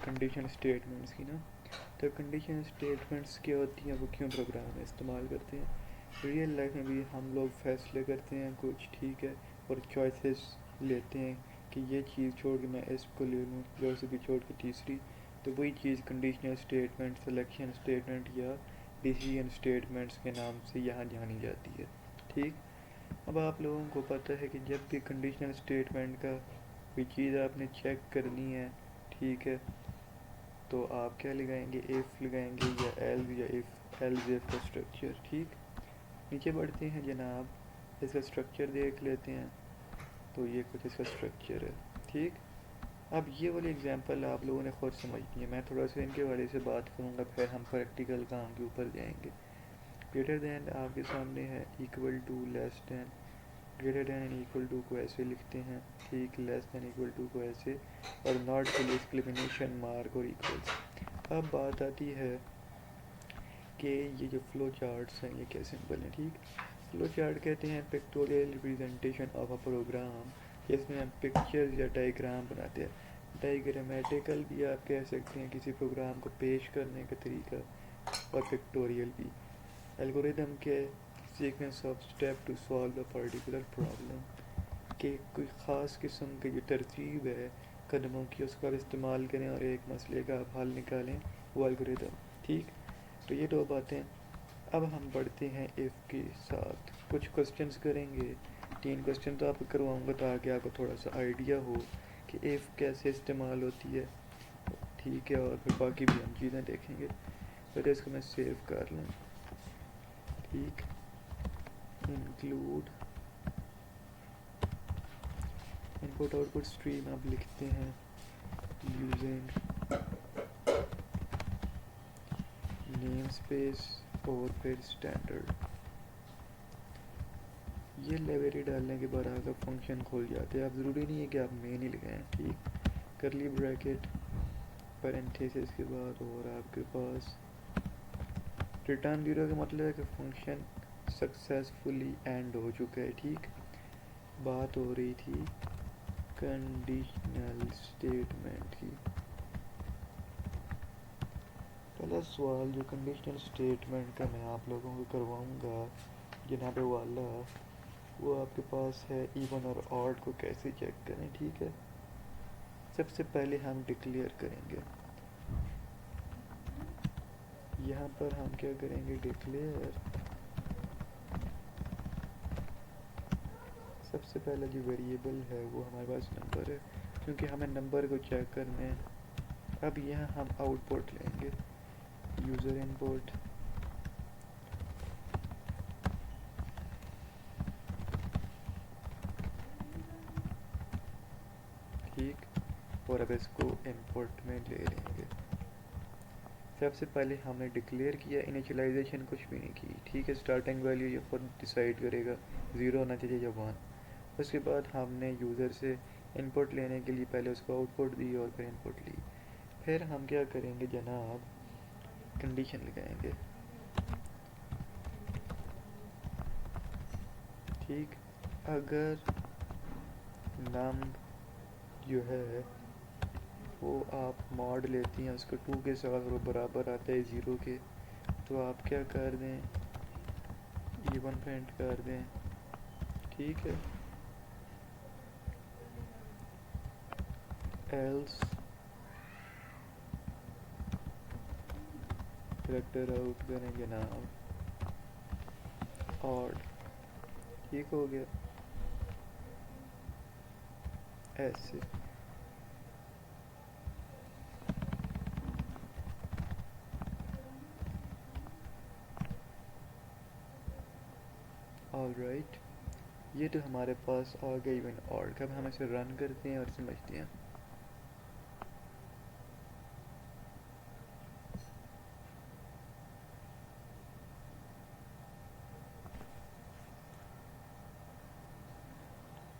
Condition statements की ना। तो कंडीशन स्टेटमेंट्स क्या होती हैं, वो क्यों प्रोग्राम में इस्तेमाल करते हैं। रियल लाइफ में भी हम लोग फैसले करते हैं कुछ, ठीक है, और चॉइसेस लेते हैं कि ये चीज़ छोड़ के मैं इसको ले लूँ, या उसे भी छोड़ के तीसरी। तो वही चीज़ कंडीशनल स्टेटमेंट, सिलेक्शन स्टेटमेंट या डिसीजन स्टेटमेंट्स के नाम से यहाँ जानी जाती है। ठीक। अब आप लोगों को पता है कि जब भी कंडीशनल स्टेटमेंट का कोई चीज़ आपने चेक करनी है, ठीक है, तो आप क्या लगाएंगे, इफ़ लगाएंगे या एल्स, या इफ़ एल्स इफ का स्ट्रक्चर। ठीक। नीचे बढ़ते हैं जनाब, इसका स्ट्रक्चर देख लेते हैं। तो ये कुछ इसका स्ट्रक्चर है। ठीक। अब ये वाली एग्जांपल आप लोगों ने खुद समझनी है, मैं थोड़ा सा इनके बारे से बात करूँगा, फिर हम प्रैक्टिकल काम के ऊपर जाएंगे। ग्रेटर दैन आपके सामने है, equal to, less than. Greater than and equal to को ऐसे लिखते हैं, ठीक, लेस दैन इक्वल टू को ऐसे, और नॉट के लिए एक्सक्लेमेशन मार्क और इक्वल्स। अब बात आती है कि ये जो फ्लो चार्ट्स हैं ये क्या सिंपल हैं। ठीक। फ्लो चार्ट कहते हैं pictorial representation of a program, जिसमें हम पिक्चर्स या डायग्राम बनाते हैं। डायग्रामेटिकल भी आप कह सकते हैं किसी प्रोग्राम को पेश करने का तरीका, और पिक्टोरियल भी एल्गोरिदम के sequence of step to solve a particular problem, कि कोई ख़ास किस्म की जो तरतीब है कदमों की, उसका इस्तेमाल करें और एक मसले का आप हल निकालें, वो एल्गोरिदम। ठीक। तो ये दो बातें। अब हम बढ़ते हैं इफ़ के साथ, कुछ क्वेश्चंस करेंगे। 3 क्वेश्चन तो आपको करवाऊँगा ताकि आपको थोड़ा सा आइडिया हो कि इफ़ कैसे इस्तेमाल होती है। ठीक है, और फिर बाकी भी हम चीज़ें देखेंगे। पहले इसको मैं सेव कर लूँ। ठीक। इंक्लूड इनपुट आउटपुट स्ट्रीम आप लिखते हैं यूजिंग नेम स्पेस और फिर स्टैंडर्ड। ये लाइब्रेरी डालने के बाद आपका फंक्शन खुल जाते हैं। अब ज़रूरी नहीं है कि आप मेन ही लगाएं। ठीक। करली ब्रैकेट, पैरेंथेसिस के बाद, और आपके पास रिटर्न जीरो का मतलब है कि फंक्शन सक्सेसफुली एंड हो चुका है। ठीक। बात हो रही थी कंडीशनल स्टेटमेंट की। पहला सवाल जो कंडीशनल स्टेटमेंट का मैं आप लोगों को करवाऊंगा जनाब वाला, वो आपके पास है इवन और ऑड को कैसे चेक करें। ठीक है। सबसे पहले हम डिक्लेयर करेंगे, यहाँ पर हम क्या करेंगे, डिक्लेयर। सबसे पहला जो वेरिएबल है वो हमारे पास नंबर है, क्योंकि हमें नंबर को चेक करना है। अब यहाँ हम आउटपुट लेंगे, यूज़र इनपुट, ठीक, और अब इसको इनपुट में ले लेंगे। सबसे पहले हमने डिक्लेयर किया, इनिशियलाइजेशन कुछ भी नहीं की। ठीक है। स्टार्टिंग वैल्यू ये खुद डिसाइड करेगा, 0 होना चाहिए या 1। उसके बाद हमने यूज़र से इनपुट लेने के लिए पहले उसको आउटपुट दी और फिर इनपुट ली। फिर हम क्या करेंगे जनाब, कंडीशन लगाएंगे। ठीक। अगर नम जो है वो आप मॉड लेती हैं उसको 2 के साथ और वो बराबर आता है 0 के, तो आप क्या कर दें, इवन प्रिंट कर दें। ठीक है। एल्स करेक्टर आउट करें जनाब ऑड। ठीक हो गया ऐसे। ऑल राइट, ये तो हमारे पास आ गया इवन ऑड का। अब हम इसे रन करते हैं और समझते हैं।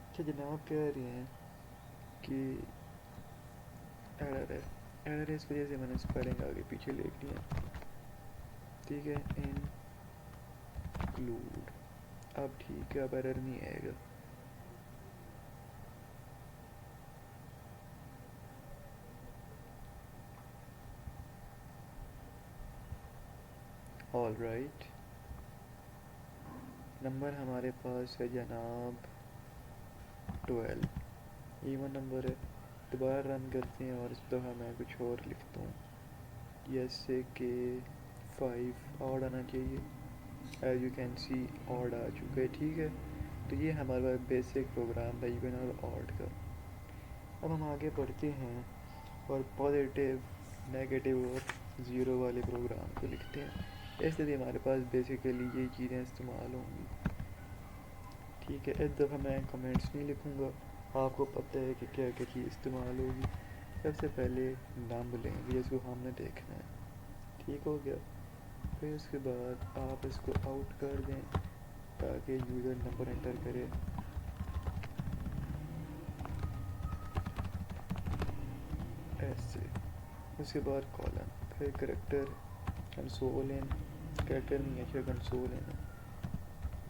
अच्छा जनाब कह रहे हैं कि एरर है। एरर है इस वजह से मैंने स्पेलिंग आगे पीछे लिख लिया। ठीक है। इंक्लूड, अब ठीक है, अब एरर नहीं आएगा। ऑल राइट, नंबर हमारे पास है जनाब 12, इवन नंबर है। दोबारा रन करते हैं और इस दफ़ा मैं कुछ और लिखता हूँ, जैसे कि 5 ऑड आना चाहिए। As you can see odd आ चुका है, ठीक है। तो ये हमारा बेसिक प्रोग्राम था इवन और ऑड का। अब हम आगे बढ़ते हैं और पॉजिटिव, नेगेटिव और ज़ीरो वाले प्रोग्राम को लिखते हैं। इसलिए हमारे पास बेसिकली ये चीज़ें इस्तेमाल होंगी, ठीक है। इस दफ़ा मैं कमेंट्स नहीं लिखूँगा, आपको पता है कि क्या क्या चीज़ इस्तेमाल होगी। सबसे पहले नंबर लेंगे जिसको हमने देखना है, ठीक हो गया। फिर उसके बाद आप इसको आउट कर दें ताकि यूज़र नंबर एंटर करे। ऐसे उसके बाद कॉलम, फिर करेक्टर कंसोल इन, करेक्टर मिनिएचर कंसोल इन।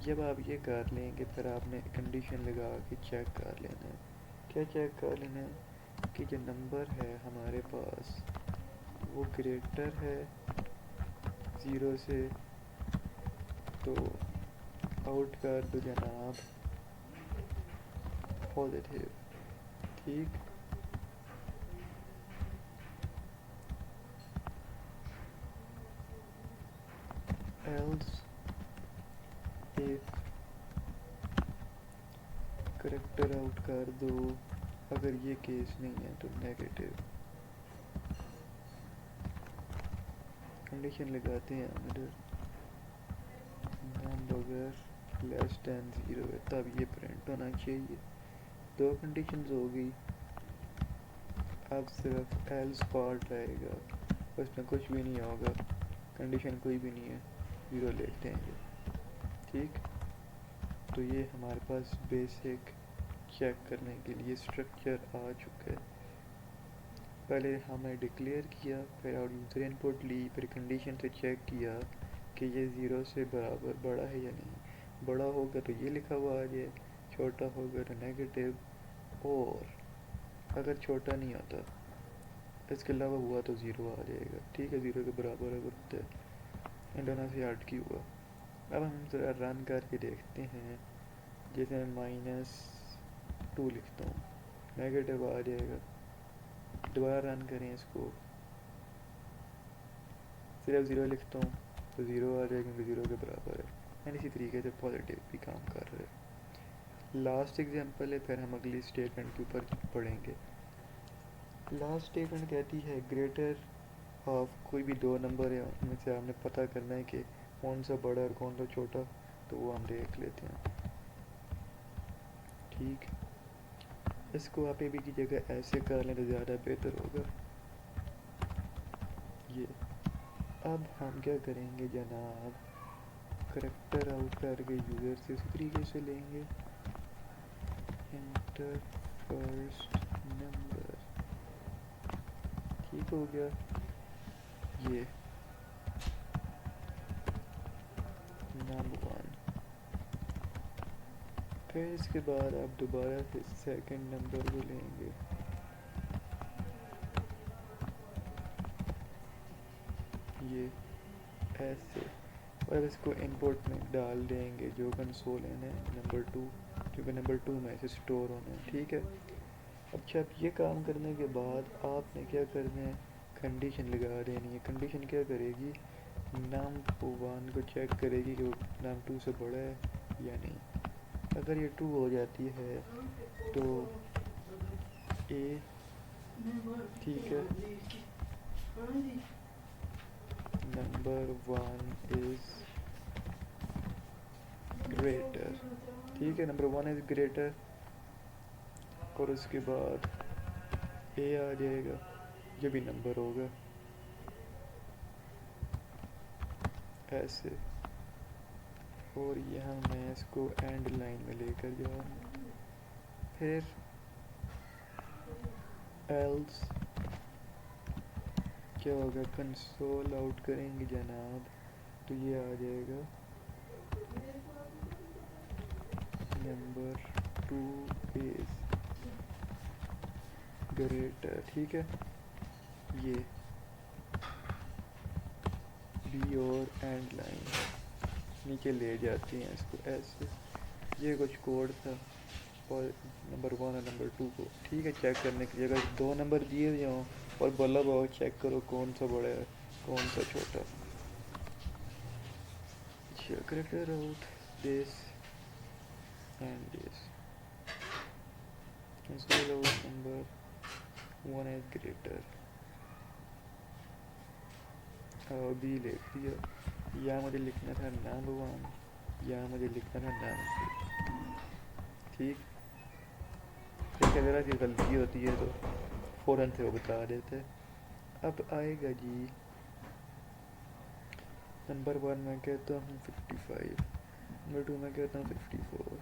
जब आप ये कर लेंगे फिर आपने कंडीशन लगा के चेक कर लेना है। क्या चेक कर लेना है कि जो नंबर है हमारे पास वो ग्रेटर है 0 से, तो आउट कर दो जनाब पॉजिटिव, ठीक। एल्स इफ करेक्टर आउट कर दो, अगर ये केस नहीं है तो नेगेटिव। कंडीशन लगाते हैं अंदर, नंबर लेस दैन 0 है तब ये प्रिंट होना चाहिए। दो कंडीशंस हो गई। अब सिर्फ एल्स पार्ट रहेगा, उसमें कुछ भी नहीं होगा, कंडीशन कोई भी नहीं है, 0 लिख देंगे, ठीक। तो ये हमारे पास बेसिक चेक करने के लिए स्ट्रक्चर आ चुका है। पहले हमने डिक्लेयर किया, फिर और यूज़र इनपुट ली, फिर कंडीशन से चेक किया कि ये 0 से बराबर बड़ा है या नहीं। बड़ा होगा तो ये लिखा हुआ आ जाए, छोटा होगा तो नेगेटिव, और अगर छोटा नहीं होता इसके अलावा हुआ तो 0 आ जाएगा, ठीक है। 0 के बराबर अगर होता है, इंटरना से हट की हुआ। अब हम ज़रा रन करके देखते हैं, जैसे मैं -2 लिखता हूँ, नेगेटिव आ जाएगा। दोबारा रन करें इसको, सिर्फ 0 लिखता हूँ तो 0 आ जाएगा क्योंकि 0 के बराबर है। एंड इसी तरीके से पॉजिटिव भी काम कर रहे हैं। लास्ट एग्जांपल है, फिर हम अगली स्टेटमेंट के ऊपर पढ़ेंगे। लास्ट स्टेटमेंट कहती है ग्रेटर ऑफ कोई भी दो नंबर है उनमें से हमने पता करना है कि कौन सा बड़ा और कौन सा छोटा, तो वो हम देख लेते हैं, ठीक। इसको आप ए बी की जगह ऐसे कर लें तो ज़्यादा बेहतर होगा। ये अब हम क्या करेंगे जनाब, करेक्टर आउट करके यूज़र से उसी तरीके से लेंगे, एंटर फर्स्ट नंबर, ठीक हो गया। ये नंबर 1, फिर इसके बाद आप दोबारा से सेकंड नंबर को लेंगे, ये ऐसे, और इसको इनपुट में डाल देंगे जो कंसोल है नंबर 2, क्योंकि नंबर 2 में से स्टोर होना है, ठीक है। अच्छा, अब ये काम करने के बाद आपने क्या करना है, कंडीशन लगा देनी है। कंडीशन क्या करेगी, नाम 1 को चेक करेगी कि वो नाम 2 से बड़ा है या नहीं। अगर ये 2 हो जाती है तो ए, ठीक है, नंबर 1 इज़ ग्रेटर, ठीक है, नंबर 1 इज़ ग्रेटर, और उसके बाद ए आ जाएगा जो भी नंबर होगा, ऐसे। और यहाँ मैं इसको एंड लाइन में लेकर जा रहा हूँ। फिर एल्स क्या होगा, कंसोल आउट करेंगे जनाब, तो ये आ जाएगा नंबर 2 इज़ ग्रेटर, ठीक है। ये बी और एंड लाइन नीचे ले जाती हैं इसको ऐसे। ये कुछ कोड था और नंबर 1 और नंबर 2 को ठीक है चेक करने के लिए। अगर 2 नंबर दिए हुए हों और बोला हुआ चेक करो कौन सा बड़ा है कौन सा छोटा। Character out this and this number 1 is greater। B लिख दिया। या मुझे लिखना था नंबर 1 या मुझे लिखना था नंबर 2। ठीक देखिए अगर ऐसी गलती होती है तो फ़ौरन से वो बता देते। अब आएगा जी नंबर 1 में कहता हूँ 55, नंबर 2 में कहता हूँ 54।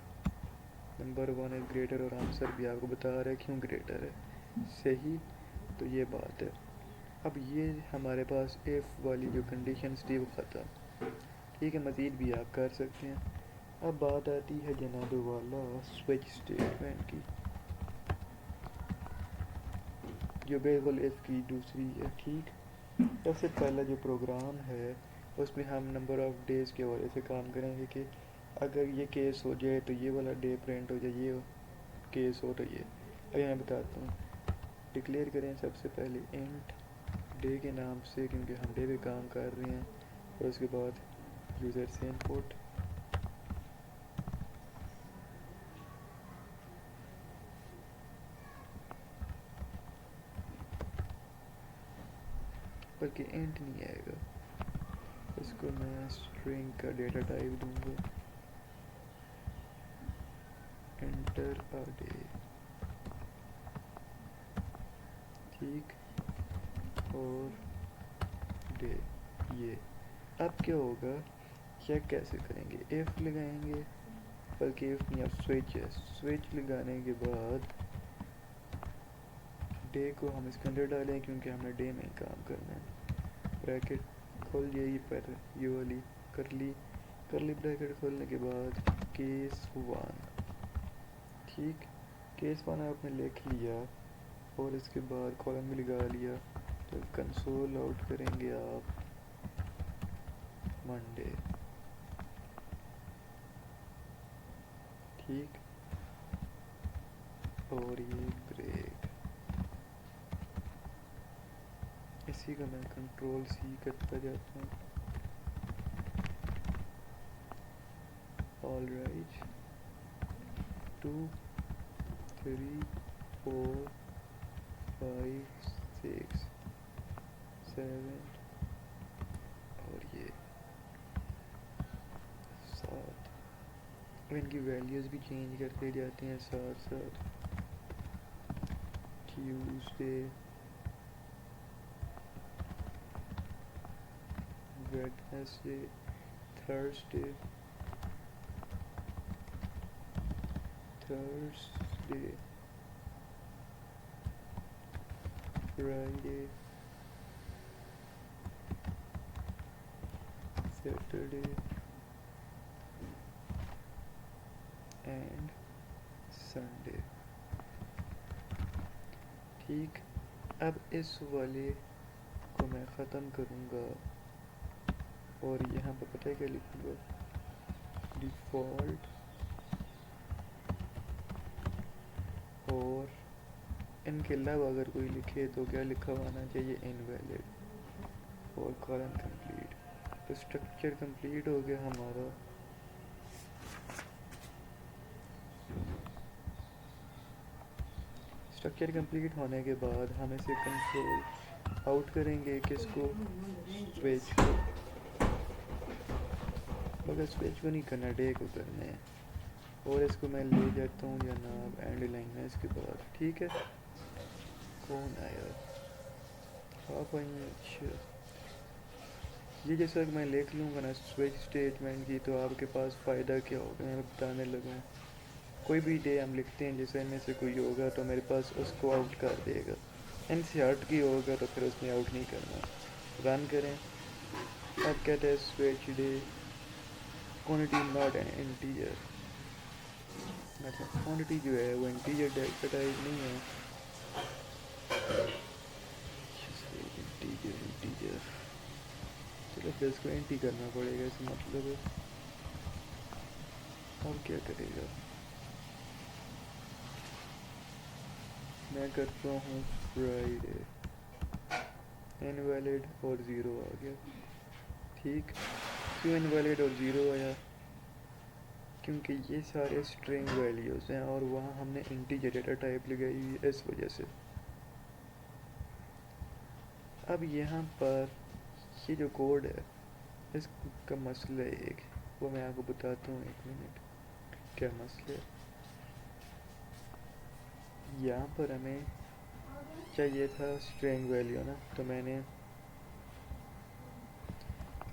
नंबर 1 इज़ ग्रेटर और आंसर भी आपको बता रहा है क्यों ग्रेटर है। सही तो ये बात है। अब ये हमारे पास एफ वाली जो कंडीशन थी वो ख़त्म। ठीक है मज़ीद भी आप कर सकते हैं। अब बात आती है जनाब वाला स्विच स्टेटमेंट की जो बिल्कुल एफ की दूसरी है। ठीक सबसे पहला जो प्रोग्राम है उसमें हम नंबर ऑफ़ डेज़ के हवाले से काम करेंगे कि अगर ये केस हो जाए तो ये वाला डे प्रिंट हो जाए, ये केस हो तो ये। अभी मैं बताता हूँ। डिक्लेयर करें सबसे पहले इंट डे के नाम से क्योंकि हम डे पे काम कर रहे हैं और उसके बाद यूज़र से इनपुट बल्कि इंट नहीं आएगा। इसको मैं स्ट्रिंग का डेटा टाइप दूंगा एंटर अ डे। ठीक और डे ये। अब क्या होगा चेक कैसे करेंगे इफ़ लगाएंगे बल्कि इफ़ नहीं अब स्विच है। स्विच लगाने के बाद डे को हम इसके अंदर डालें क्योंकि हमने डे में काम करना है। ब्रैकेट खोल जाएगी पर ये वाली करली ब्रैकेट खोलने के बाद केस 1। ठीक केस 1 आपने लिख लिया और इसके बाद कॉलम भी लगा लिया तो कंसोल आउट करेंगे आप मंडे। ठीक और ये ब्रेक। इसी का मैं कंट्रोल सी करता जाता हूँ। ऑल राइट 2 3 4 5 6 7 और ये 7। अब इनकी वैल्यूज़ भी चेंज करते जाते हैं साथ साथ। Tuesday Wednesday Thursday Friday Saturday and Sunday. ठीक अब इस वाले को मैं ख़त्म करूँगा और यहाँ पर पता है क्या लिखूँगा डिफ़ॉल्ट और इनके अलावा अगर कोई लिखे तो क्या लिखा होना चाहिए इनवैलिड और कॉलन कंप्लीट। तो स्ट्रक्चर कंप्लीट हो गया हमारा। स्ट्रक्चर कंप्लीट होने के बाद हम इसे कंट्रोल आउट करेंगे किसको स्विच को। मगर स्विच को नहीं करना डे को करना है और इसको मैं ले जाता हूँ जनाब एंड लाइन में इसके बाद। ठीक है कौन आया आप आइए। अच्छा ये जैसा कि मैं लिख लूँगा ना स्विच स्टेटमेंट की तो आपके पास फ़ायदा क्या होगा मैं बताने लगा। कोई भी डे हम लिखते हैं जैसे इनमें से कोई होगा तो मेरे पास उसको आउट कर देगा। इनसे हट की होगा तो फिर उसमें आउट नहीं करना। रन करें। अब कहते हैं switch day quantity not an integer. मतलब क्वांटिटी जो है वो इंटीजर डेटा टाइप नहीं है। इंटीजर तो फिर इसको एंटी करना पड़ेगा, इसे मतलब है। अब क्या करेगा, मैं करता हूँ फ्राइडे, इनवैलिड और ज़ीरो आ गया। ठीक, क्यों इनवैलिड और ज़ीरो आया, क्योंकि ये सारे स्ट्रिंग वैल्यूज़ हैं और वहाँ हमने इंटीजर डेटा टाइप लगाई हुई है, इस वजह से। अब यहाँ पर ये जो कोड है इसका मसला है एक, वो मैं आपको बताता हूँ, एक मिनट। क्या मसला है, यहाँ पर हमें चाहिए था स्ट्रिंग वैल्यू ना, तो मैंने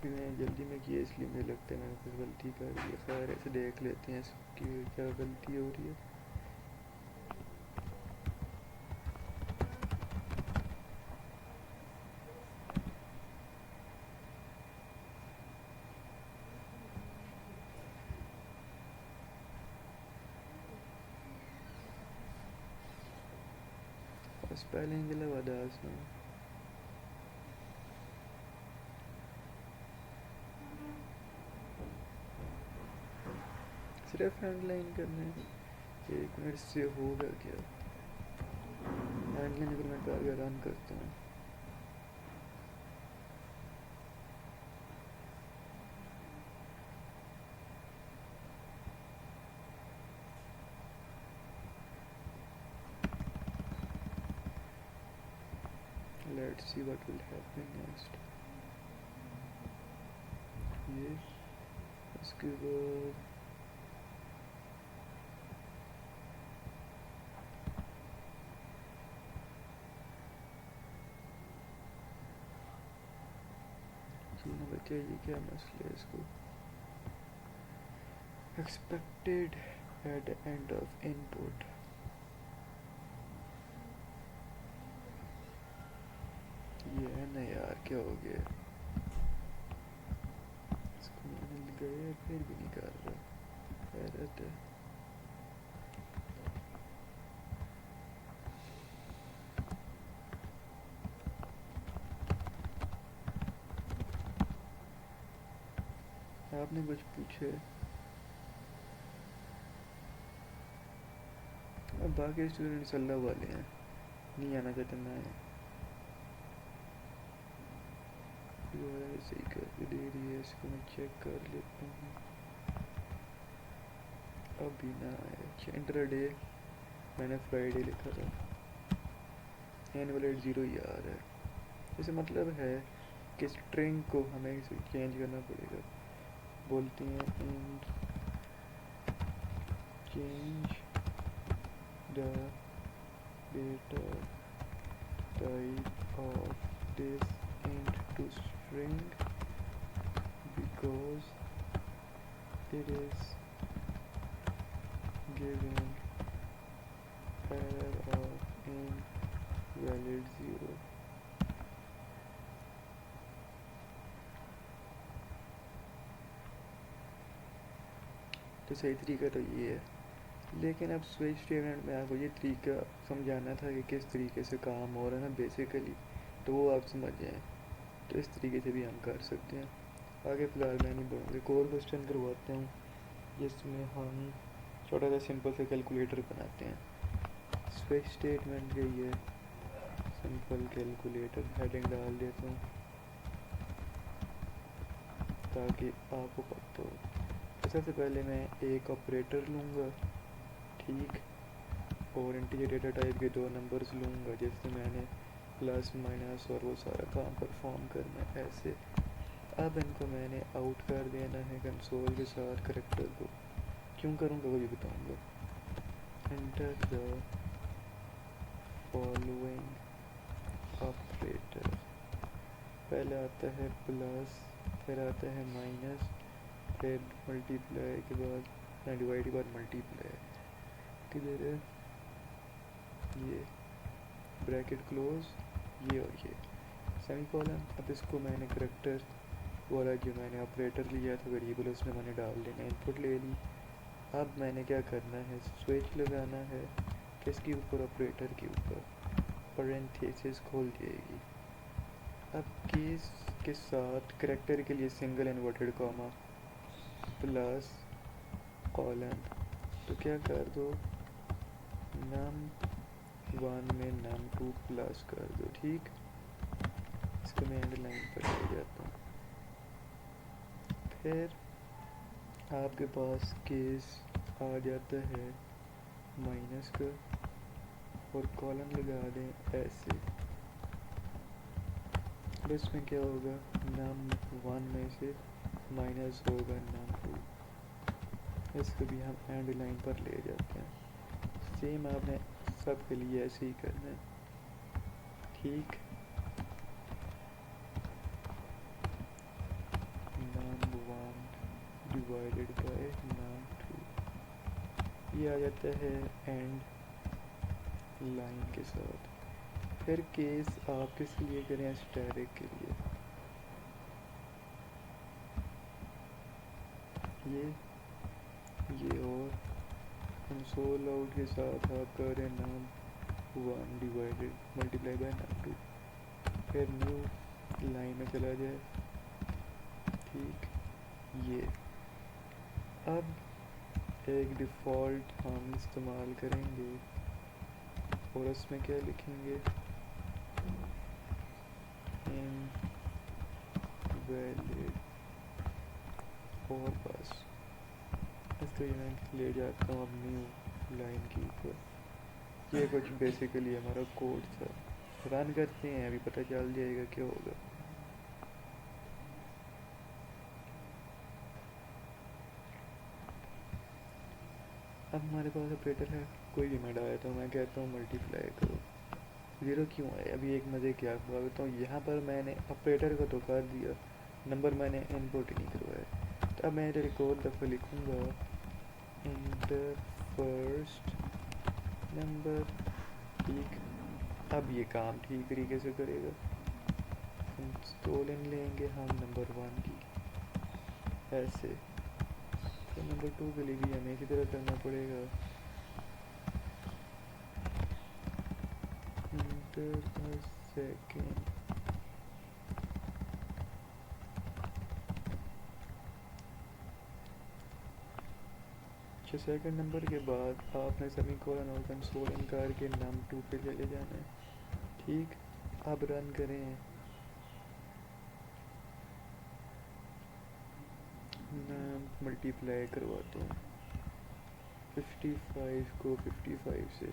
जल्दी में किया इसलिए मुझे लगता है मैंने कुछ गलती कर दी है। खैर ऐसे देख लेते हैं इसकी क्या गलती हो रही है। स्पेलिंग के लिए बदास ना, सिर्फ हैंडलाइन करना है। एक मिनट से होगा क्या, हैंडलाइन अगर मैं टारगेट रन करता हूँ, let's see what will happen next. ये उसके बाद बताइए क्या मसला है इसको। Expected at the end of input, ये है ना यार, क्या हो गया इसको, मैंने गया फिर भी नहीं कर रहा, हैरत है। आपने कुछ पूछे, अब बाकी स्टूडेंट्स अल्लाह वाले हैं, नहीं आना चाहते ना है, सही कर दे रही है, इसको मैं चेक कर लेता हूँ। अभी ना आया, इंटरडे मैंने फ्राइडे लिखा था, एनुअल 0 ही आ रहा है। इसे मतलब है कि स्ट्रिंग को हमें चेंज करना पड़ेगा। बोलते हैं int change the data type of this int to string because it is giving error of invalid 0। तो सही तरीका तो ये है, लेकिन अब स्विच स्टेटमेंट में आपको ये तरीका समझाना था कि किस तरीके से काम हो रहा है ना बेसिकली, तो वो आप समझ जाएँ। तो इस तरीके से भी हम कर सकते हैं। आगे फ़िलहाल मैं नहीं बढ़ूँगा, एक और क्वेश्चन करवाते हूँ जिसमें हम छोटा सा सिंपल से कैलकुलेटर बनाते हैं। स्विच स्टेटमेंट के ये सिंपल कैलकुलेटर हेडिंग डाल देता हूँ ताकि आपको पता हो। तो सबसे पहले मैं एक ऑपरेटर लूँगा, ठीक, और इंटीजर डेटा टाइप के 2 नंबर्स लूँगा, जैसे मैंने प्लस माइनस और वो सारा काम परफॉर्म करना है ऐसे। अब इनको मैंने आउट कर देना है कंसोल के साथ करेक्टर को, क्यों करूँगा वो भी बताऊँगा। एंटर द फॉलोइंग ऑपरेटर, पहले आता है प्लस, फिर आता है माइनस, फिर मल्टीप्लाई के बाद डिवाइड के बाद मल्टीप्लाई, किधर है ये, ब्रैकेट क्लोज, ये और ये सेमीकोलन। अब इसको मैंने करेक्टर वाला जो मैंने ऑपरेटर लिया था वेरिएबल, उसमें मैंने डाल देना, इनपुट ले ली। अब मैंने क्या करना है, स्विच लगाना है किसके ऊपर, ऑपरेटर के ऊपर, पैरेंथेसिस खोल जाएगी, अब केस के साथ करेक्टर के लिए single inverted comma plus colon, तो क्या कर दो num1 में num2 प्लस कर दो। ठीक, इसको मैं एंड लाइन पर ले जाता हूँ। फिर आपके पास केस आ जाता है माइनस का, और कॉलन लगा दें ऐसे। और इसमें क्या होगा, num1 में से माइनस होगा num2, इसको भी हम एंड लाइन पर ले जाते हैं। सेम आपने सब के लिए ऐसे ही करना है। ठीक, num1 डिवाइडेड बाय num2, ये आ जाता है एंड लाइन के साथ। फिर केस आप किस लिए करें, स्टैटिक के लिए। ये और कंसोल आउट के साथ आप करें num1 divided multiply by num2, फिर न्यू लाइन में चला जाए। ठीक, ये अब एक डिफ़ॉल्ट हम इस्तेमाल करेंगे, और उसमें क्या लिखेंगे, इनवैलिड, और बस इसको ये मैं ले जाता हूँ अब न्यू लाइन के ऊपर। ये कुछ बेसिकली हमारा कोड था। रन करते हैं, अभी पता चल जाएगा क्या होगा। अब हमारे पास ऑपरेटर है, कोई भी मैं डालता हूँ, मैं कहता हूँ मल्टीप्लाई करो। ज़ीरो क्यों है, अभी एक मज़े क्या बताता हूँ। यहाँ पर मैंने ऑपरेटर को तो कर दिया, नंबर मैंने इनपुट ही नहीं करवाया। तो अब मैं इधर एक और दफ़ा लिखूँगा इंटर फर्स्ट नंबर। ठीक, अब ये काम ठीक तरीके से करेगा। इंस्टॉल लेंगे हम नंबर 1 की ऐसे, तो नंबर 2 के लिए भी हमें इसी तरह करना पड़ेगा। इंटर सेकेंड, सेकेंड नंबर के बाद आपने सेमीकोलन और कंसोल करके num2 पे चले जाना है। ठीक, अब रन करें, मल्टीप्लाई करवाते हैं 55 को 55 से,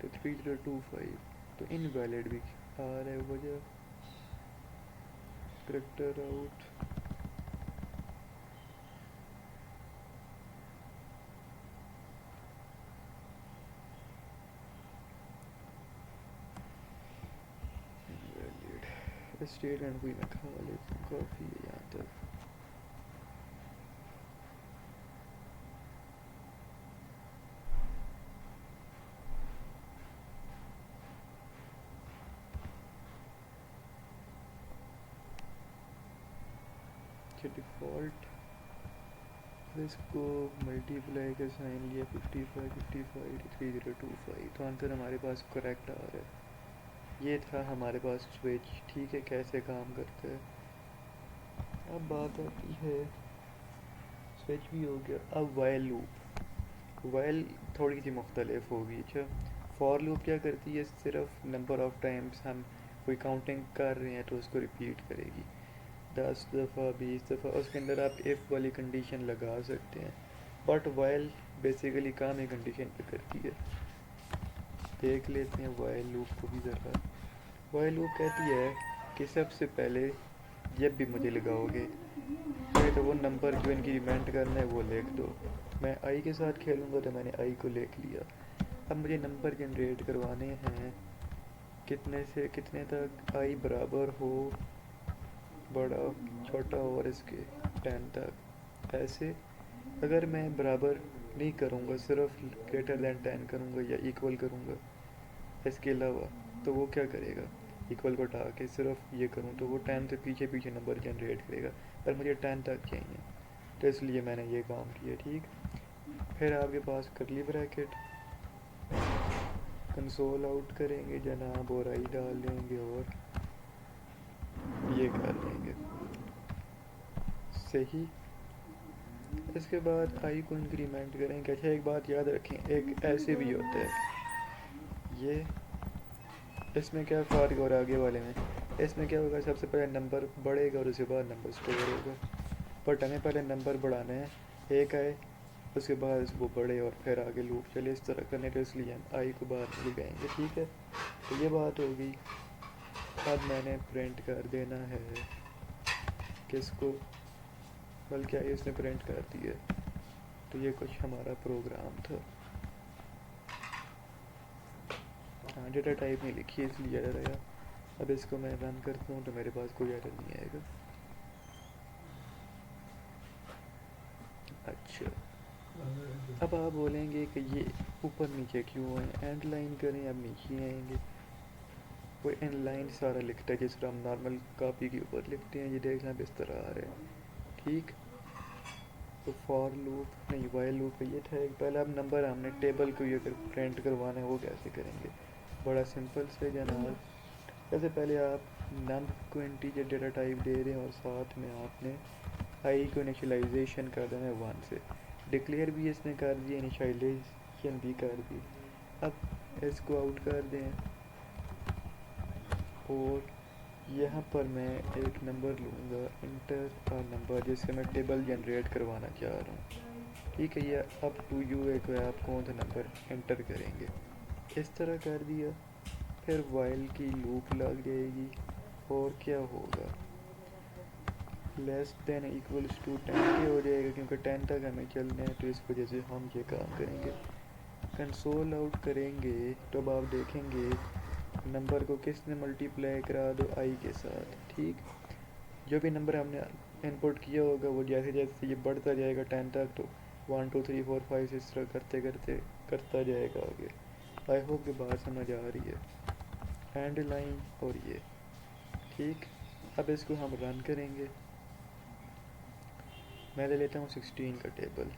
तो 3025, तो इनवैलिड भी आ रहा है वजह। करेक्टर आउट, इनवैलिड स्टेटमेंट भी मैं खा लेता हूँ, काफ़ी है यहाँ तक। डिफ़ॉल्ट इसको मल्टीप्लाई का साइन लिया 55 55 3025, तो आंसर हमारे पास करेक्ट आ रहा है। ये था हमारे पास स्विच। ठीक है, कैसे काम करता है। अब बात आती है, स्विच भी हो गया, अब वाइल लूप। वाइल थोड़ी सी मुख्तलिफ होगी। अच्छा, फॉर लूप क्या करती है, सिर्फ नंबर ऑफ़ टाइम्स हम कोई काउंटिंग कर रहे हैं तो उसको रिपीट करेगी 10 दफ़ा 20 दफ़ा, उसके अंदर आप इफ़ वाली कंडीशन लगा सकते हैं। बट वाइल बेसिकली काम ही कंडीशन पे करती है। देख लेते हैं वाइल लूप को भी ज़रा। वाइल लूप कहती है कि सबसे पहले जब भी मुझे लगाओगे तो वो नंबर जो इनकी रिमेंट करना है वो लिख दो। मैं आई के साथ खेलूँगा तो मैंने आई को लिख लिया। अब मुझे नंबर जनरेट करवाने हैं कितने से कितने तक आई बराबर हो बड़ा छोटा और इसके 10 तक। ऐसे अगर मैं बराबर नहीं करूँगा, सिर्फ ग्रेटर दैन 10 करूँगा या इक्वल करूँगा इसके अलावा, तो वो क्या करेगा, इक्वल को हटा के सिर्फ ये करूँ तो वो 10 से पीछे पीछे नंबर जनरेट करेगा, पर मुझे 10 तक चाहिए, तो इसलिए मैंने ये काम किया। ठीक, फिर आपके पास करली ब्रैकेट, कंसोल आउट करेंगे जनाब और आई डाल देंगे, और ये कर लेंगे सही। इसके बाद आई को इंक्रीमेंट करेंगे। अच्छा एक बात याद रखें, एक ऐसे भी होता है ये, इसमें क्या फ़र्क हो रहा है आगे वाले में, इसमें क्या होगा, सबसे पहले नंबर बढ़ेगा और उसके बाद नंबर स्टोर होगा। बट हमें पहले नंबर बढ़ाना है, एक आए उसके बाद वो बढ़े और फिर आगे लूप चले, इस तरह करने के इसलिए हम आई को बाहर लगाएंगे। ठीक है, तो ये बात हो गई। अब मैंने प्रिंट कर देना है किसको, बल्कि आई इसने प्रिंट कर दिया। तो ये कुछ हमारा प्रोग्राम था। हाँ डेटा टाइप नहीं लिखी है इसलिए एरर आया। अब इसको मैं रन करता हूँ तो मेरे पास कोई एरर नहीं आएगा। अच्छा अब आप बोलेंगे कि ये ऊपर नीचे क्यों है, एंड लाइन करें, अब नीचे आएंगे। वो एंड लाइन सारा लिखता है जिस तरह हम नॉर्मल कॉपी के ऊपर लिखते हैं। ये देख लें इस तरह आ रहा है। ठीक, तो फॉर लूप नहीं वाइल लूप ये था एक। पहले अब नंबर हमने टेबल को ये अगर प्रिंट करवाना है वो कैसे करेंगे, बड़ा सिंपल से जनाब। सबसे पहले आप नम को इंटीजर डेटा टाइप दे रहे हैं और साथ में आपने आई को इनिशियलाइजेशन कर देना है 1 से। डिक्लेयर भी इसने कर दिया, इनिशियलाइजेशन भी कर दी। अब इसको आउट कर दें और यहाँ पर मैं एक नंबर लूँगा, इंटर का नंबर जिससे मैं टेबल जनरेट करवाना चाह रहा हूँ। ठीक है, ये अप टू यू है कि आप कौन सा नंबर एंटर करेंगे। इस तरह कर दिया। फिर वाइल की लूप लग जाएगी और क्या होगा, लेस देन इक्वल्स टू 10 के हो जाएगा क्योंकि 10 तक हमें चलना है। तो इस वजह से हम ये काम करेंगे। कंसोल आउट करेंगे तो अब आप देखेंगे नंबर को किसने मल्टीप्लाई करा दो आई के साथ। ठीक, जो भी नंबर हमने इनपुट किया होगा वो जैसे जैसे ये बढ़ता जाएगा 10 तक, तो 1 2 3 4 5 इस तरह करते करते करता जाएगा आगे। आई होप कि बात समझ आ रही है, एंड लाइन और ये। ठीक, अब इसको हम रन करेंगे। मैं ले लेता हूँ 16 का टेबल।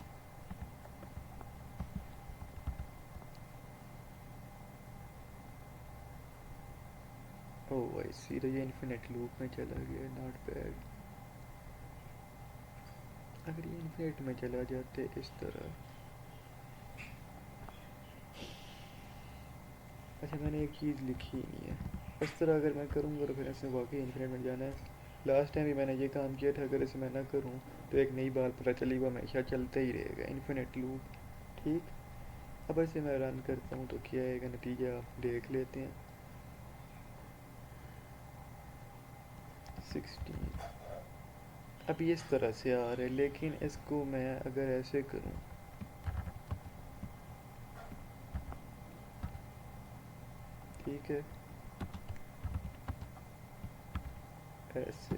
ओह आई सी, तो ये इन्फिनिट लूप में चला गया, नॉट बैड। अगर ये इन्फिनिट में चला जाते इस तरह। अच्छा मैंने एक चीज़ लिखी ही नहीं है, इस तरह अगर मैं करूँगा तो फिर इसमें वाकई इन्फिनिट में जाना है। लास्ट टाइम भी मैंने ये काम किया था, अगर इसे मैं ना करूँ तो एक नई बात पता चली, वो हमेशा चलता ही रहेगा इन्फिनिट लूप। ठीक, अब इसे मैं रन करता हूँ तो क्या आएगा नतीजा आप देख लेते हैं। 16 अब ये इस तरह से आ रहा है, लेकिन इसको मैं अगर ऐसे करूँ, ठीक है ऐसे,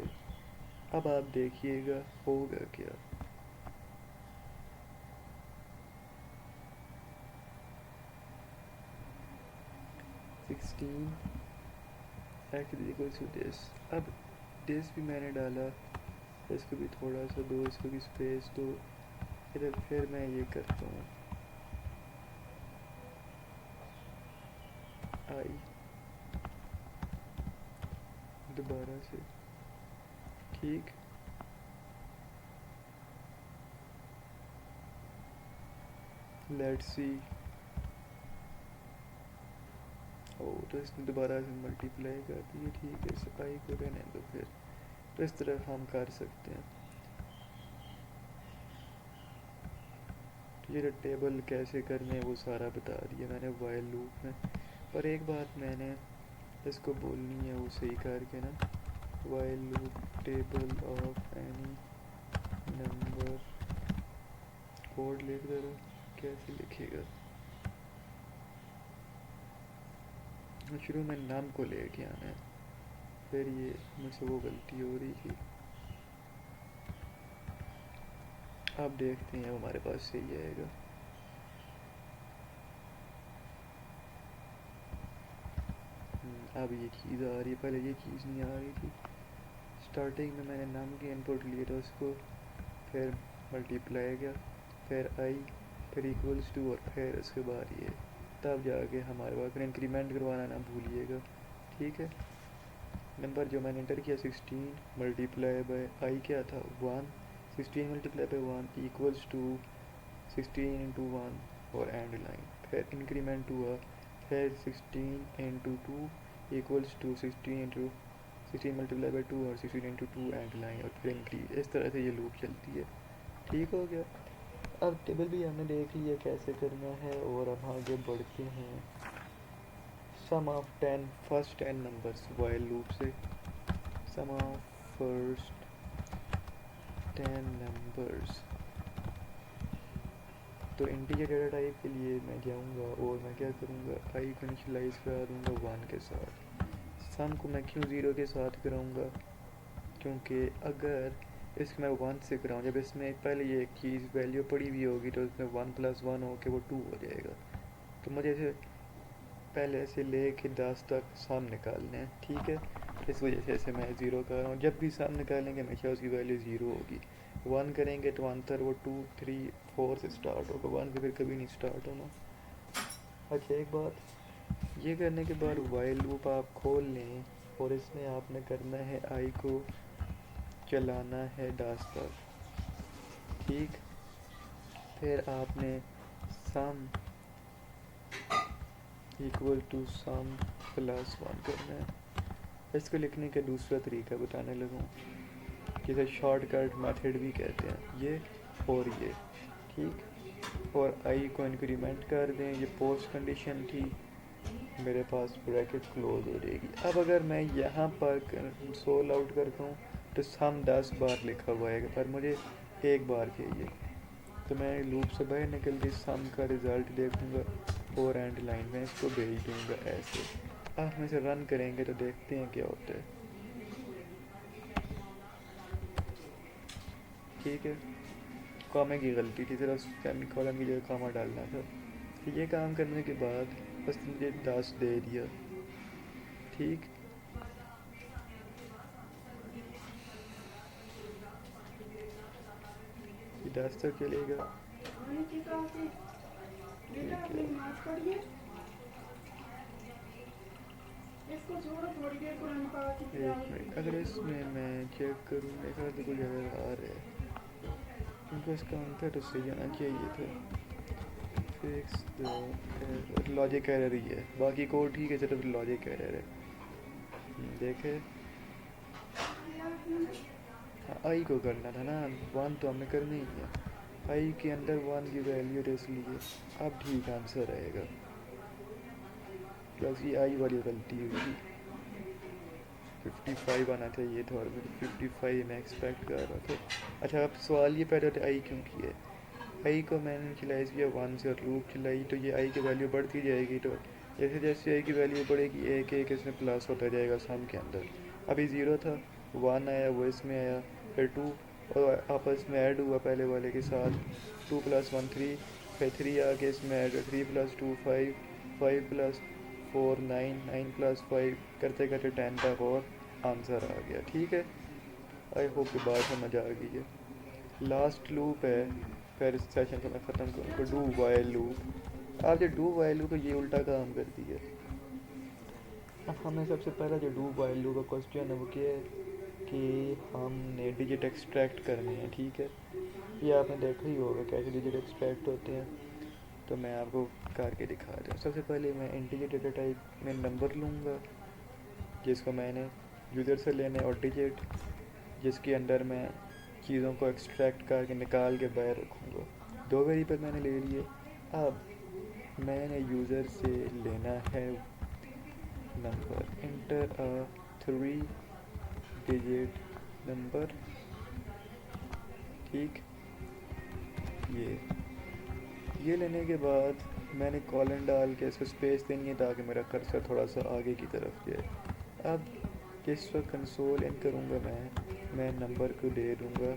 अब आप देखिएगा होगा क्या। 16 x इक्वल्स टू दिस। अब दिस भी मैंने डाला, इसको भी थोड़ा सा दो, इसको भी स्पेस दो। फिर मैं ये करता हूँ आई दोबारा से। ठीक, लेट्स सी। ओ तो इसने दोबारा से मल्टीप्लाई कर दिया। ठीक है, इस आई को रहने दो फिर। तो इस तरह हम कर सकते हैं। तो ये टेबल कैसे करने हैं वो सारा बता दिया मैंने वाइल लूप में। पर एक बात मैंने इसको बोलनी है वो सही करके ना, while loop table of any number code लिख दे रहा, कैसे लिखेगा। शुरू में नाम को लेके आना है, फिर ये मुझसे वो गलती हो रही थी। अब देखते हैं हमारे पास सही आएगा। अब ये चीज़ आ रही है, पहले ये चीज़ नहीं आ रही थी। स्टार्टिंग में मैंने नाम के इनपुट लिए था उसको, फिर मल्टीप्लाई किया, फिर आई, फिर इक्वल्स टू और फिर उसके बाद ये, तब जाके हमारे पास। फिर इंक्रीमेंट करवाना ना भूलिएगा। ठीक है, नंबर जो मैंने एंटर किया 16 मल्टीप्लाई बाय आई क्या था 1, 16 multiply by 1 equals to 16 into 1 और एंड लाइन, फिर इंक्रीमेंट हुआ, फिर 16 into 2 equals to 16 into 16 multiply by 2 और 16 इंटू 2 एंड लाइन, और फिर इंक्रीज। इस तरह से ये लूप चलती है। ठीक हो गया। अब टेबल भी हमने देख लिया कैसे करना है, और अब आगे बढ़ते हैं sum of 10 first 10 numbers while loop से। Sum of first 10 numbers. तो इंटीजर डेटा टाइप के लिए मैं जाऊंगा और मैं क्या करूंगा, आई को इनिशियलाइज करा दूंगा 1 के साथ। सम को मैं क्यों 0 के साथ कराऊंगा, क्योंकि अगर इसमें 1 से कराऊँ, जब इसमें पहले ये एक चीज़ वैल्यू पड़ी हुई होगी तो इसमें 1 + 1 हो के वो 2 हो जाएगा। तो मुझे इसे पहले से ले के 10 तक सम निकालने हैं। ठीक है, इस वजह से इसे मैं 0 कर रहा हूँ। जब भी सम निकालेंगे हमेशा उसकी वैल्यू 0 होगी। 1 करेंगे तो आंसर वो 2, 3, 4 से स्टार्ट होगा, 1 से फिर कभी नहीं स्टार्ट होना। अच्छा, एक बात, ये करने के बाद वाइल लूप आप खोल लें और इसमें आपने करना है आई को चलाना है 10 तक। ठीक, फिर आपने sum equal to sum plus 1 करना है। इसको लिखने का दूसरा तरीका बताने लगूँ, जिसे शॉर्टकट मेथड भी कहते हैं, ये और ये। ठीक, और आई को इंक्रीमेंट कर दें, ये पोस्ट कंडीशन थी, मेरे पास ब्रैकेट क्लोज हो जाएगी। अब अगर मैं यहाँ पर कंसोल आउट करता हूँ तो सम 10 बार लिखा हुआ है, पर मुझे एक बार चाहिए, तो मैं लूप से बाहर निकल के सम का रिज़ल्ट देखूँगा और एंड लाइन में इसको भेज दूँगा ऐसे। अब हम इसे रन करेंगे तो देखते हैं क्या होता है। ठीक है, कॉमा की गलती थी, सिर्फ सेमीकोलन की जगह कॉमा डालना था। तो ये काम करने के बाद बस मुझे 10 दे दिया। ठीक, ये 10 तक चलेगा। ठीक है, एक मिनट, अगर इसमें मैं चेक करूँ मेरे तो कुछ एरर आ रहा है, क्योंकि इसका आंसर तो सही आना चाहिए था। फिक्स द लॉजिक एरर ही है, बाकी कोड ठीक है, सिर्फ लॉजिक एरर है। देखे, आई को करना था ना, 1 तो हमें करनी ही है। आई के अंदर 1 की वैल्यू तो इसलिए अब ठीक आंसर आएगा, प्लस ये आई वाली गलती हुई थी। 55 आना चाहिए था और मेरे 55 मैं एक्सपेक्ट कर रहा था। अच्छा, अब सवाल ये पैदा होता है आई क्यों की है। आई को मैंने इनिशियलाइज़ किया 1 से और लूप चलाई, तो ये आई की वैल्यू बढ़ती जाएगी, तो जैसे जैसे आई की वैल्यू बढ़ेगी एक एक इसमें प्लस होता जाएगा सम के अंदर। अभी 0 था, 1 आया, वो इसमें आया, फिर 2 और आपस में ऐड हुआ पहले वाले के साथ, 2 + 1 3, फिर 3 आके इसमें ऐड, 3 + 2 5, 5 + 4 9, 9 + 5 करते करते 10 तक और आंसर आ गया। ठीक है, आई होप कि बात समझ आ गई है। लास्ट लूप है, फिर इस सेशन को मैं ख़त्म करूँगा, डू वाइल लूप। आप जो डू वाइल लूप है ये उल्टा काम करती है। अब हमें सबसे पहला जो डू वाइल लूप का क्वेश्चन है वो क्या है कि हमने डिजिट एक्सट्रैक्ट करने हैं। ठीक है, ये आपने देखा ही होगा कैसे डिजिट एक्सट्रैक्ट होते हैं, तो मैं आपको करके दिखा रहा हूँ। सबसे पहले मैं इंटीजर डेटा टाइप में नंबर लूँगा जिसको मैंने यूज़र से लेना है, और डिजिट जिसके अंदर मैं चीज़ों को एक्सट्रैक्ट करके निकाल के बाहर रखूँगा। 2 वेरिएबल मैंने ले लिए। अब मैंने यूज़र से लेना है नंबर, इंटर अ 3 डिजिट नंबर। ठीक, ये लेने के बाद मैंने कॉलन डाल के इसको स्पेस देनी है ताकि मेरा कर्सर थोड़ा सा आगे की तरफ जाए। अब जिस वक्त कंसोल इन करूँगा मैं नंबर को दे दूँगा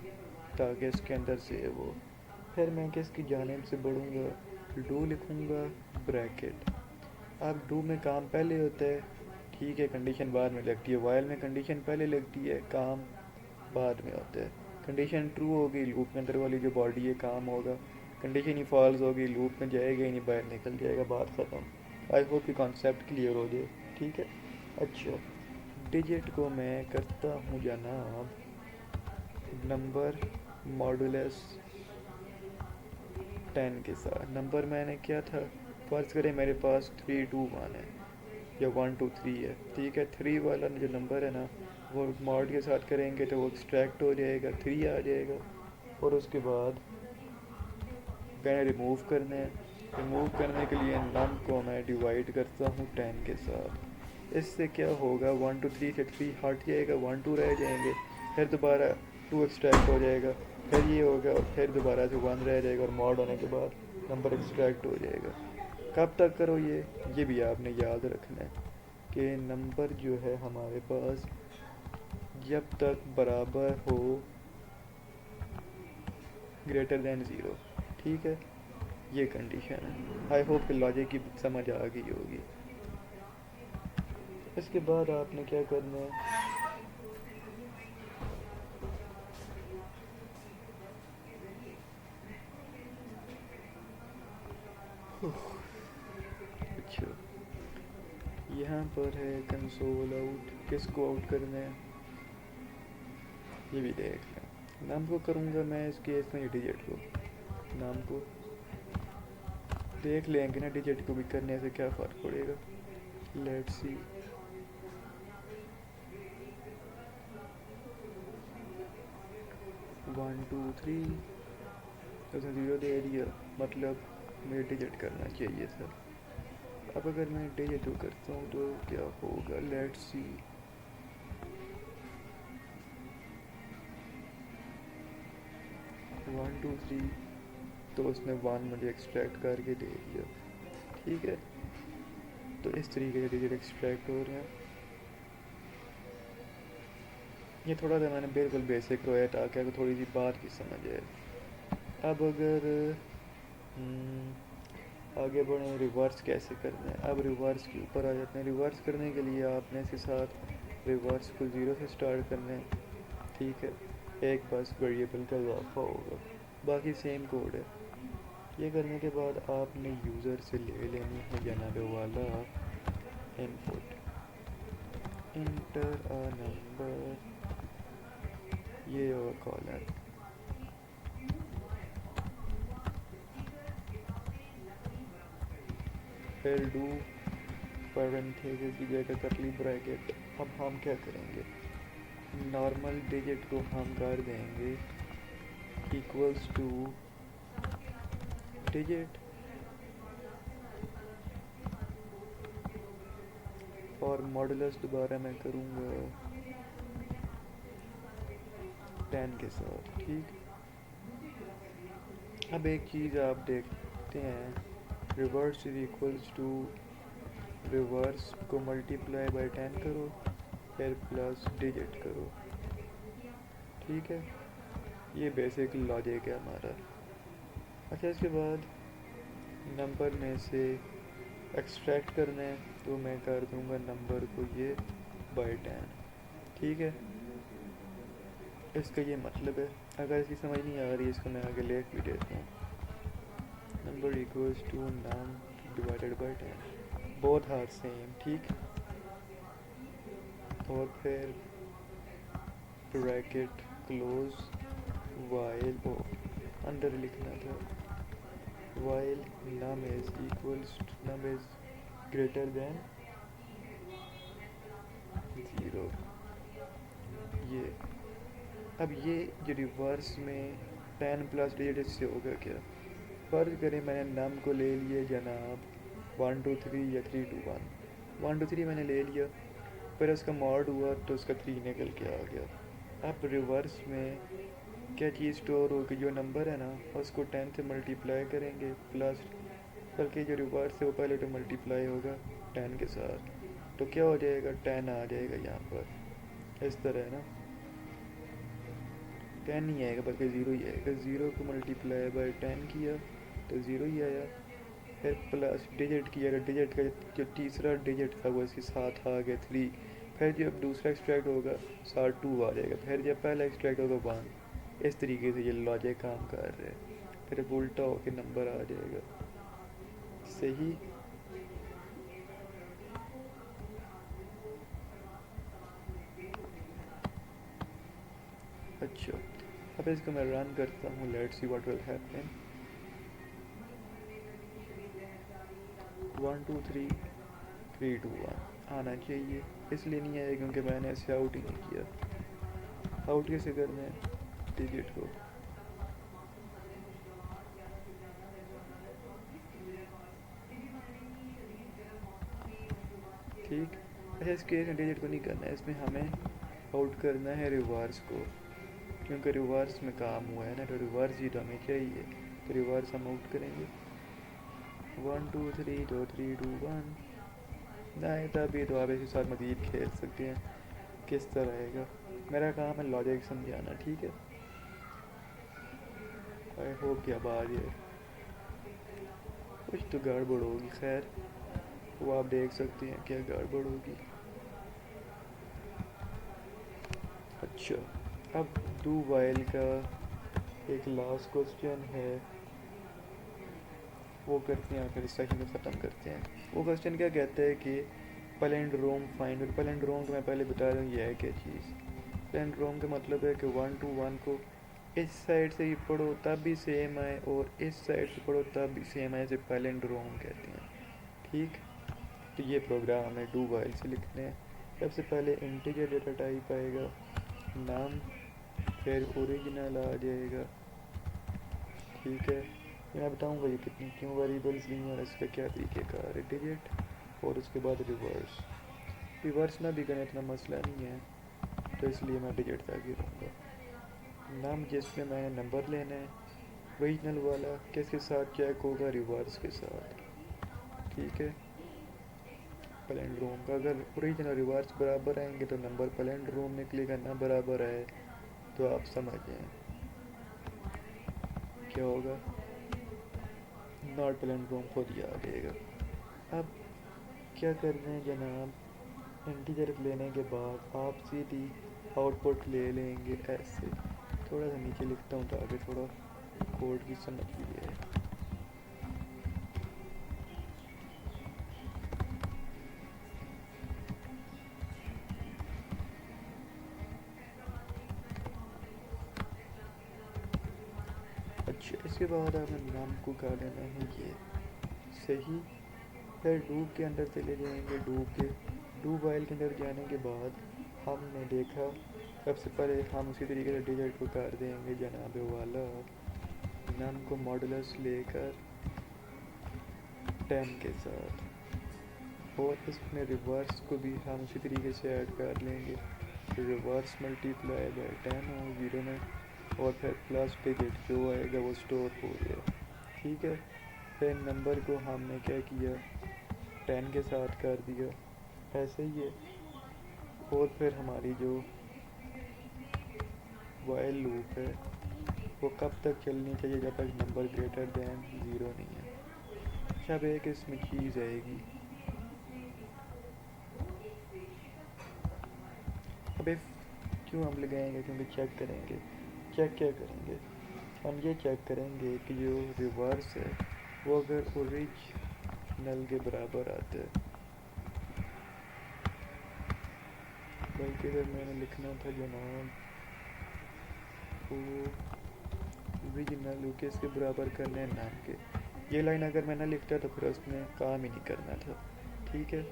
ताकि इसके अंदर सेव हो। फिर मैं किसकी जानिब से बढ़ूँगा, डू लिखूँगा ब्रैकेट। अब डू में काम पहले होता है, ठीक है, कंडीशन बाद में लगती है। वाइल में कंडीशन पहले लगती है, काम बाद में होता है। कंडीशन ट्रू होगी, लूप के अंदर वाली जो बॉडी है काम होगा। कंडीशन ही फॉल्स होगी, लूप में जाएगा ही नहीं, बाहर निकल जाएगा, बात ख़त्म। आई होप कि कॉन्सेप्ट क्लियर हो जाए। ठीक है, अच्छा, डिजिट को मैं करता हूँ जनाब नंबर मॉडुलस 10 के साथ। नंबर मैंने क्या था, फ़र्ज़ करें मेरे पास 321 है या 123 है, ठीक है। 3 वाला जो नंबर है ना, वो मॉड के साथ करेंगे तो वो एक्सट्रैक्ट हो जाएगा, 3 आ जाएगा। और उसके बाद मैंने रिमूव करने हैं। रिमूव करने के लिए नम को मैं डिवाइड करता हूँ 10 के साथ। इससे क्या होगा, 1 2 3 से 3 हट जाएगा, 1 2 रह जाएंगे, फिर दोबारा 2 एक्सट्रैक्ट हो जाएगा, फिर ये होगा, और फिर दोबारा से 1 रह जाएगा, और मॉड होने के बाद नंबर एक्सट्रैक्ट हो जाएगा। कब तक करो ये भी आपने याद रखना है कि नंबर जो है हमारे पास जब तक बराबर हो ग्रेटर दैन ज़ीरो, ठीक है। ये कंडीशन है। आई होप कि लॉजिक की समझ आ गई होगी। इसके बाद आपने क्या करना है, अच्छा यहाँ पर है कंसोल आउट, किसको आउट करना है ये भी देख लें। नाम को करूँगा मैं इस केस में, डिजिट को, नाम को देख लेंगे ना, डिजिट को भी करने से क्या फ़र्क पड़ेगा। लेट्स सी, 1 2 3 तो उसने 0 दे दिया, मतलब मुझे डिजिट करना चाहिए था। अब अगर मैं डिजिट को करता हूँ तो क्या होगा, लेट्स सी। 1 2 3 तो उसने 1 मुझे एक्सट्रैक्ट करके दे दिया, ठीक है। तो इस तरीके से डिजिट एक्सट्रैक्ट हो रहे हैं। ये थोड़ा सा मैंने बिल्कुल बेसिक रोया ताकि आपको थोड़ी सी बात की समझ आए। अब अगर आगे बढ़ें, रिवर्स कैसे करना है। अब रिवर्स के ऊपर आ जाते हैं। रिवर्स करने के लिए आपने इसके साथ रिवर्स को 0 से स्टार्ट करना है, ठीक है। एक बस वेरिएबल का इजाफा होगा, बाकी सेम कोड है। ये करने के बाद आपने यूज़र से ले लेनी है जनाब वाला इनपुट, इंटर अ नंबर, ये होगा कॉलर, फिर डू पैरेंथेसिस की जगह करली ब्रैकेट। अब हम क्या करेंगे, नॉर्मल डिजिट को हम कर देंगे इक्वल्स टू डिजिट, और मॉडुलस दोबारा मैं करूँगा 10 के साथ, ठीक। अब एक चीज़ आप देखते हैं, reverse is equals to, reverse को मल्टीप्लाई बाय 10 करो, फिर प्लस डिजिट करो, ठीक है। ये बेसिक लॉजिक है हमारा। अच्छा, इसके बाद नंबर में से एक्सट्रैक्ट करना है तो मैं कर दूंगा नंबर को ये बाय 10, ठीक है। इसका ये मतलब है। अगर इसकी समझ नहीं आ रही, इसको मैं आगे लिख भी देता हूँ। Number equals to num divided by 10, both are same, ठीक। और फिर ब्रैकेट क्लोज, वाइल, ओ अंदर लिखना था, while num is equals, num is greater than 0। ये अब ये जो रिवर्स में 10 प्लस डिजिट, इससे होगा क्या। फर्ज करें मैंने नम को ले लिए जनाब 1 2 3 या 3 2 1, 1 2 3 मैंने ले लिया, फिर उसका मॉड हुआ तो उसका 3 निकल के आ गया। अब रिवर्स में क्या चीज़ स्टोर होगी, जो नंबर है ना उसको 10 से मल्टीप्लाई करेंगे, प्लस, बल्कि जो रिवर्स है वो पहले तो मल्टीप्लाई होगा 10 के साथ, तो क्या हो जाएगा, 10 आ जाएगा यहाँ पर। इस तरह है ना, 10 नहीं आएगा बल्कि 0 ही आएगा। 0 को मल्टीप्लाई बाय 10 किया तो 0 ही आया, फिर प्लस डिजिट किया तो डिजिट का जो तीसरा डिजिट था वो इसके साथ आ गया 3, फिर जब दूसरा एक्सट्रैक्ट होगा साथ 2 आ जाएगा, फिर जब पहला एक्सट्रैक्ट होगा 1। इस तरीके से ये लॉजिक काम कर रहे हैं, फिर उल्टा होकर नंबर आ जाएगा, सही। अच्छा, अब इसको मैं रन करता हूँ, let's see what will happen. 1 2 3 3 2 1 आना चाहिए, इसलिए नहीं आया क्योंकि मैंने इसे आउट ही नहीं किया। आउट कैसे करना है डिजिट को? ठीक, अच्छा इस केस में डिजिट को नहीं करना है, इसमें हमें आउट करना है रिवर्स को, क्योंकि रिवर्स में काम हुआ है ना, तो रिवर्स ही तो हमें चाहिए, तो रिवर्स हम आउट करेंगे। 1 2 3 2 3 2 1 नहीं, तभी तो आप इसके साथ मज़ीद खेल सकते हैं किस तरह आएगा। मेरा काम है लॉजिक समझाना, ठीक है। आई होप कि अब आ जाए, कुछ तो गड़बड़ होगी, खैर वो आप देख सकते हैं क्या गड़बड़ होगी। अच्छा, अब डू वाइल का एक लास्ट क्वेश्चन है, वो करते हैं, फिर इस सेशन को ख़त्म करते हैं। वो क्वेश्चन क्या कहता है कि पैलिंड्रोम फाइंड। और पैलिंड्रोम को मैं पहले बता दूँ ये है क्या चीज़। पैलिंड्रोम का मतलब है कि 1 to 1 को इस साइड से ही पढ़ो तब भी सेम आए और इस साइड से पढ़ो तब भी सेम आए, इसे पैलिंड्रोम कहते हैं, ठीक। तो ये प्रोग्राम हमें डू वाइल से लिखने हैं। सबसे पहले इंटीजर डेटा टाइप आएगा, नाम, फिर ओरिजिनल आ जाएगा, ठीक है। मैं बताऊंगा ये कितनी क्यों वेरिएबल्स ली हैं और इसका क्या तरीक़ेकार है। डिजिट और उसके बाद रिवर्स। रिवर्स ना भी करें इतना मसला नहीं है, तो इसलिए मैं डिजिट तक ही रहूँगा। नाम जिसमें मैंने नंबर लेना है, ओरिजिनल वाला किसके साथ चेक होगा, रिवर्स के साथ, ठीक है। पैलिंड्रोम का अगर ओरिजिनल और रिवर्स बराबर आएंगे तो नंबर पैलिंड्रोम निकलेगा, ना बराबर आए तो आप समझ जाएं क्या होगा, नॉट पैलिंड्रोम खुद ही आ जाएगा। अब क्या करना है जनाब, इंटीजर लेने के बाद आप सीधी आउटपुट ले लेंगे ऐसे। थोड़ा सा नीचे लिखता हूँ ताकि थोड़ा कोड की समझ भी आए। अच्छा, इसके बाद हमें नाम को कर लेना है ये सही। फिर डू के अंदर चले जाएंगे, डू वाइल के अंदर जाने के बाद हमने देखा सबसे पहले हम उसी तरीके से डिजिट को कर देंगे जनाब वाला, नाम को मॉडुलस लेकर 10 के साथ, और इसमें रिवर्स को भी हम उसी तरीके से ऐड कर लेंगे, रिवर्स मल्टीप्लाई बाय 10 हो 0 में, और फिर प्लस डिजिट जो आएगा वो स्टोर हो गया, ठीक है। फिर नंबर को हमने क्या किया, 10 के साथ कर दिया, ऐसे ही है। और फिर हमारी जो वाइल लूप है वो कब तक चलनी चाहिए, जब तक नंबर ग्रेटर दैन 0 नहीं है। अच्छा, अब एक इसमें चीज़ आएगी, अब इफ क्यों हम लगाएंगे, क्योंकि चेक करेंगे। चेक क्या करेंगे, हम ये चेक करेंगे कि जो रिवर्स है वो अगर ओरिजिनल के बराबर आता है, बल्कि अगर मैंने लिखना था जनाब ओरिजिनल के इसके बराबर करने हैं नाम के, ये लाइन अगर मैं ना लिखता तो फिर उसमें काम ही नहीं करना था, ठीक है।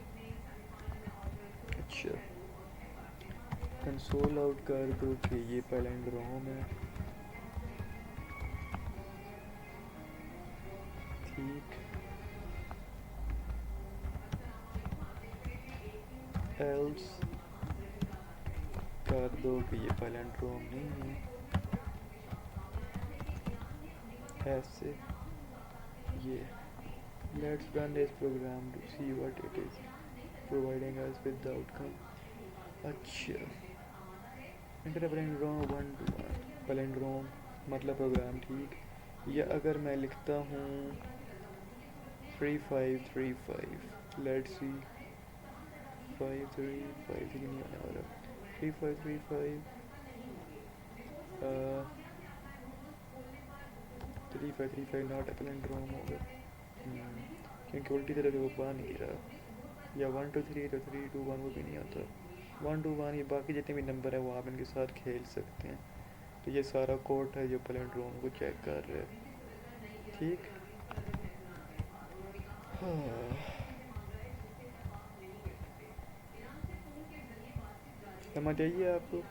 अच्छा, कंसोल आउट कर दो कि ये पैलिंड्रोम है, ठीक। एल्स कर दो कि ये पैलिंड्रोम नहीं है, ऐसे ये। Let's run this program to see what it is providing us with the outcome. अच्छा, इंटर पैलिंड्रोम 1 to 1 पैलिंड्रोम मतलब प्रोग्राम, ठीक। या अगर मैं लिखता हूँ 3535, लेट्स सी 5353 नहीं आने वाला, 3535 3535 नॉट ए पैलिंड्रोम होगा, क्योंकि उल्टी तरह से वो पा नहीं रहा। या 1 2 3 तो 3 2 1 वो भी नहीं आता, 1 2 1 ये बाकी जितने भी नंबर है वो आप इनके साथ खेल सकते हैं। तो ये सारा कोड है जो पैलिंड्रोम को चेक कर रहे हैं। ठीक, हाँ, समझ आइए आपको।